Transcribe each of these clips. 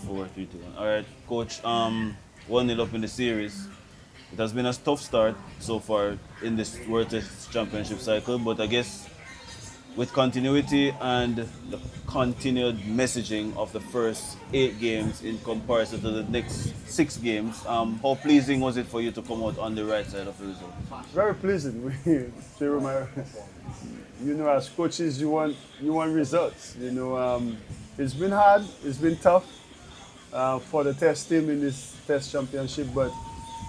4-3-2-1. All right, coach. 1-0 up in the series. It has been a tough start so far in this World Test Championship cycle, but I guess with continuity and the continued messaging of the first 8 games in comparison to the next 6 games, how pleasing was it for you to come out on the right side of the result? Very pleasing. Jeremiah, as coaches, you want results. It's been hard, it's been tough for the test team in this test championship, but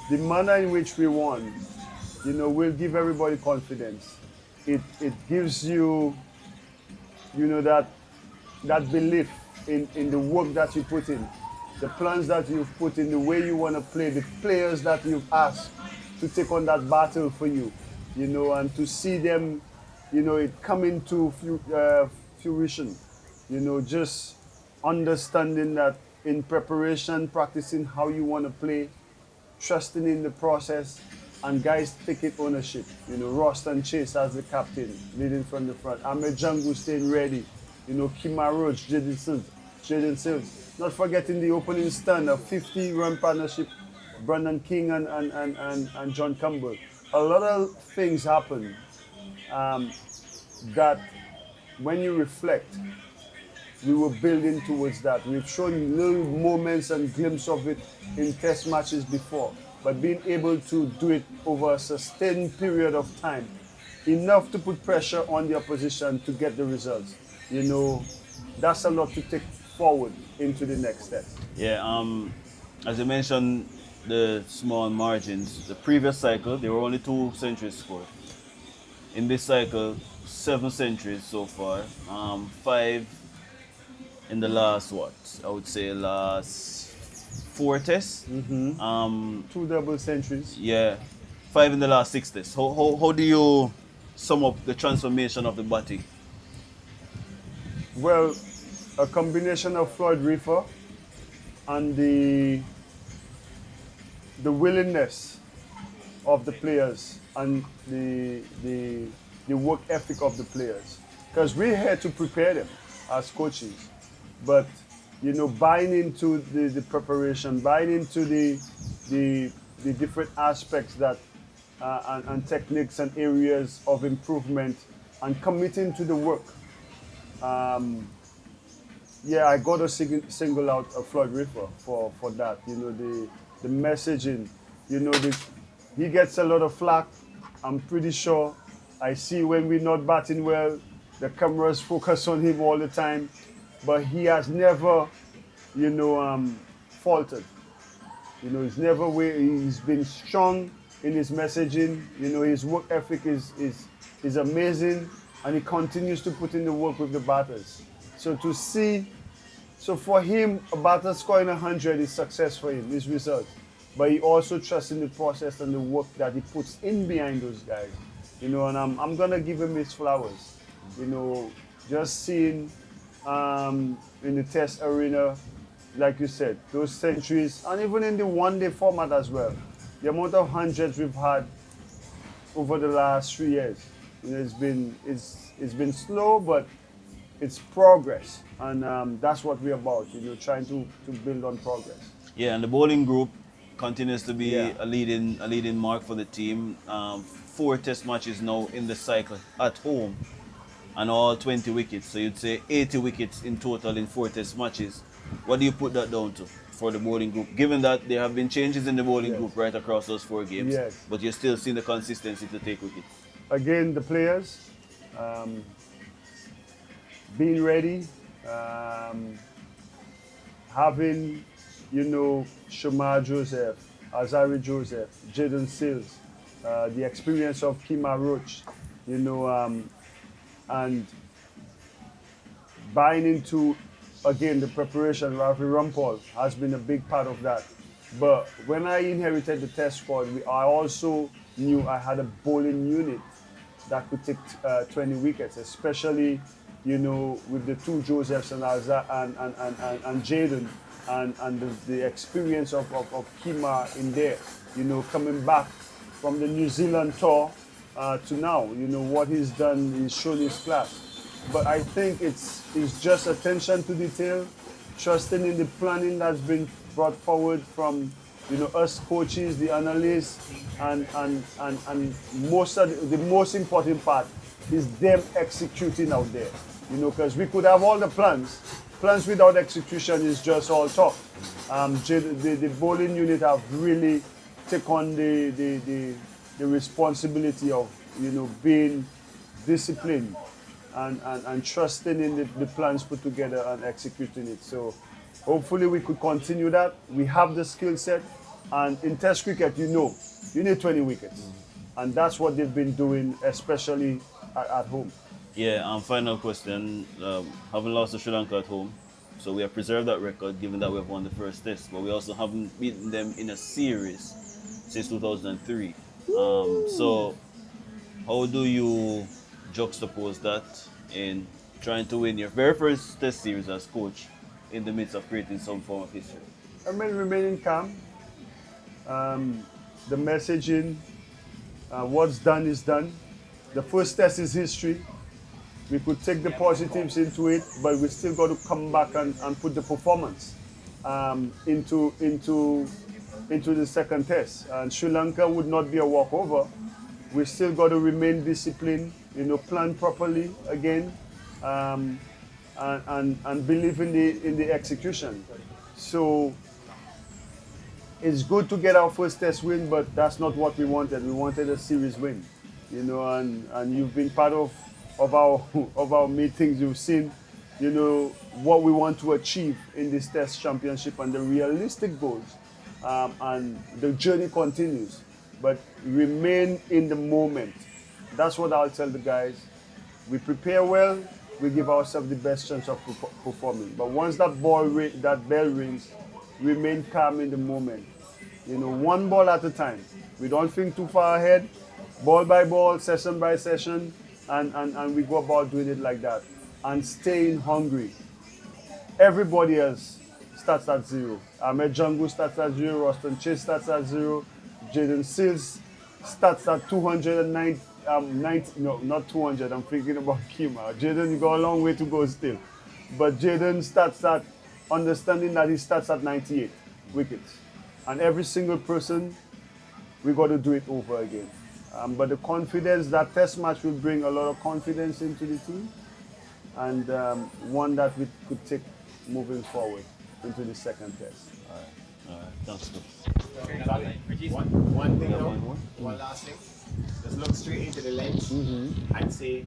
the manner in which we won, will give everybody confidence. It gives you, that belief in the work that you put in, the plans that you've put in, the way you want to play, the players that you've asked to take on that battle for you, and to see them, it come into fruition, just understanding that in preparation, practicing how you want to play, trusting in the process, and guys taking ownership. Rost and Chase as the captain, leading from the front. Ahmed Django staying ready. Kima Roach, Jaden Sills. Not forgetting the opening stand, a 50-run partnership, Brandon King and John Campbell. A lot of things happen that when you reflect, we were building towards that. We've shown little moments and glimpses of it in test matches before, but being able to do it over a sustained period of time, enough to put pressure on the opposition to get the results. That's a lot to take forward into the next step. Yeah, as you mentioned, the small margins. The previous cycle, there were only 2 centuries scored. In this cycle, 7 centuries so far. 5 in the last, what? I would say last 4 tests. Two double centuries. Yeah, 5 in the last 6 tests. How do you sum up the transformation of the body? Well, a combination of Floyd Reefer and the willingness of the players and the work ethic of the players. Because we're here to prepare them as coaches. But, buying into the preparation, buying into the different aspects that and techniques and areas of improvement and committing to the work. I got to single out Floyd Reefer for that. The messaging, he gets a lot of flack. I'm pretty sure. I see when we're not batting well, the cameras focus on him all the time, but he has never, faltered. He's been strong in his messaging. His work ethic is amazing, and he continues to put in the work with the batters. So for him, a batter scoring 100 is success for him, his result. But he also trusts in the process and the work that he puts in behind those guys. And I'm gonna give him his flowers. Just seeing in the test arena, like you said, those centuries, and even in the one-day format as well, the amount of hundreds we've had over the last 3 years. It's been slow, but it's progress, and that's what we're about. Trying to build on progress. Yeah, and the bowling group continues to be a leading mark for the team. 4 test matches now in the cycle at home, and all 20 wickets. So you'd say 80 wickets in total in 4 test matches. What do you put that down to for the bowling group? Given that there have been changes in the bowling group right across those 4 games, but you're still seeing the consistency to take wickets. Again, the players being ready, having, Shamar Joseph, Azari Joseph, Jaden Sills, the experience of Kima Roach, and buying into, again, the preparation. Rafi Rumpel has been a big part of that. But when I inherited the test squad, I also knew I had a bowling unit that could take 20 wickets, especially, with the 2 Josephs and Jaden, and the experience of Kima in there, coming back from the New Zealand tour to now, what he's done, he's shown his class. But I think it's just attention to detail, trusting in the planning that's been brought forward from us coaches, the analysts, and the most important part is them executing out there. Because we could have all the plans. Plans without execution is just all talk. The bowling unit have really taken on the responsibility of being disciplined and trusting in the plans put together and executing it. So hopefully we could continue that. We have the skill set, and in Test cricket, you need 20 wickets, and that's what they've been doing, especially at home. Yeah, final question. Having lost to Sri Lanka at home, so we have preserved that record given that we have won the first test, but we also haven't beaten them in a series since 2003. So how do you juxtapose that in trying to win your very first test series as coach in the midst of creating some form of history? I mean, remaining calm. The messaging, what's done is done. The first test is history. We could take the positives into it, but we still got to come back and put the performance into the second test. And Sri Lanka would not be a walkover. We still got to remain disciplined, plan properly again, and believe in the execution. So it's good to get our first test win, but that's not what we wanted. We wanted a series win, and you've been part of our meetings. You've seen, what we want to achieve in this Test Championship and the realistic goals, and the journey continues. But remain in the moment. That's what I'll tell the guys. We prepare well. We give ourselves the best chance of performing. But once that bell rings, remain calm in the moment. One ball at a time. We don't think too far ahead. Ball by ball, session by session, and we go about doing it like that. And staying hungry. Everybody else starts at zero. Ahmed Jangu starts at zero. Roston Chase starts at zero. Jaden Seals starts at 290. No, not 200. I'm thinking about Kima. Jaden got a long way to go still. But Jaden starts at understanding that he starts at 98 wickets. And every single person, we got to do it over again. But the confidence, that test match will bring a lot of confidence into the team, and one that we could take moving forward into the second test. All right, thanks. One thing now, one last thing. Just look straight into the lens and say,